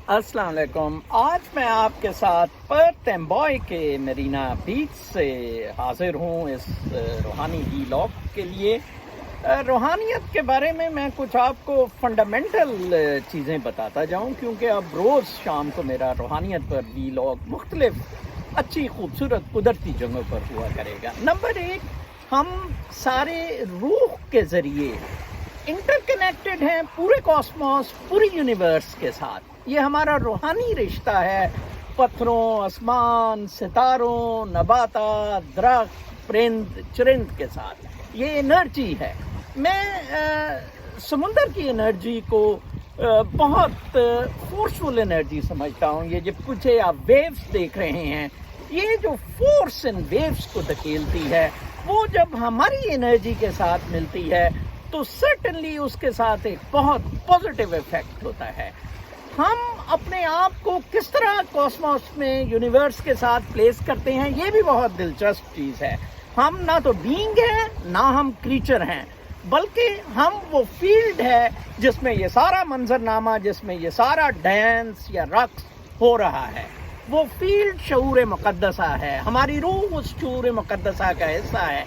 السلام علیکم. آج میں آپ کے ساتھ پرتھ ایمبوئے کے مرینا بیچ سے حاضر ہوں اس روحانی ویلاگ کے لیے. روحانیت کے بارے میں کچھ آپ کو فنڈامنٹل چیزیں بتاتا جاؤں، کیونکہ اب روز شام کو میرا روحانیت پر ویلاگ مختلف اچھی خوبصورت قدرتی جگہوں پر ہوا کرے گا. نمبر 1، ہم سارے روح کے ذریعے انٹر کنیکٹڈ ہیں پورے کاسموس، پوری یونیورس کے ساتھ. یہ ہمارا روحانی رشتہ ہے پتھروں، آسمان، ستاروں، نباتات، درخت، پرند چرند کے ساتھ. یہ انرجی ہے. میں سمندر کی انرجی کو بہت فورسفل انرجی سمجھتا ہوں. یہ جو کچھ آپ ویوز دیکھ رہے ہیں، یہ جو فورس ان ویوز کو دھکیلتی ہے، وہ جب ہماری انرجی کے ساتھ ملتی ہے تو سرٹنلی اس کے ساتھ ایک بہت پازیٹیو ایفیکٹ ہوتا ہے. ہم اپنے آپ کو کس طرح کاسموس میں یونیورس کے ساتھ پلیس کرتے ہیں، یہ بھی بہت دلچسپ چیز ہے. ہم نہ تو بینگ ہیں نہ ہم کریچر ہیں، بلکہ ہم وہ فیلڈ ہے جس میں یہ سارا منظرنامہ، جس میں یہ سارا ڈانس یا رقص ہو رہا ہے. وہ فیلڈ شعور مقدسہ ہے. ہماری روح اس شعور مقدسہ کا حصہ ہے.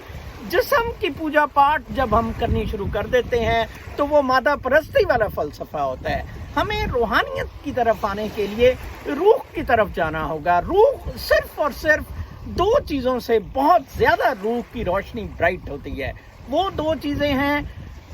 جسم کی پوجا پاٹ جب ہم کرنی شروع کر دیتے ہیں تو وہ مادہ پرستی والا فلسفہ ہوتا ہے. ہمیں روحانیت کی طرف آنے کے لیے روح کی طرف جانا ہوگا. روح صرف اور صرف 2 چیزوں سے بہت زیادہ روح کی روشنی برائٹ ہوتی ہے. وہ 2 چیزیں ہیں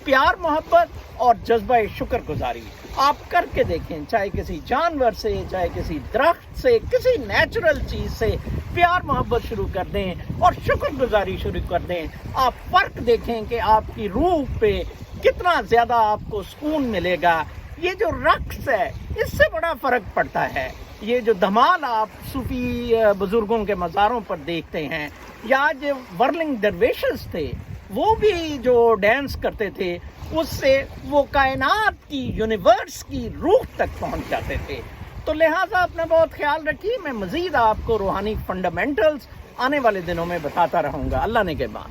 پیار محبت اور جذبہ شکر گزاری. آپ کر کے دیکھیں، چاہے کسی جانور سے، چاہے کسی درخت سے، کسی نیچرل چیز سے پیار محبت شروع کر دیں اور شکر گزاری شروع کر دیں. آپ فرق دیکھیں کہ آپ کی روح پہ کتنا زیادہ آپ کو سکون ملے گا. یہ جو رقص ہے، اس سے بڑا فرق پڑتا ہے. یہ جو دھمال آپ صوفی بزرگوں کے مزاروں پر دیکھتے ہیں، یا جو ورلنگ درویشز تھے وہ بھی جو ڈانس کرتے تھے، اس سے وہ کائنات کی، یونیورس کی روح تک پہنچ جاتے تھے. تو لہٰذا اپنا بہت خیال رکھیے. میں مزید آپ کو روحانی فنڈامنٹلز آنے والے دنوں میں بتاتا رہوں گا. اللہ نگہبان.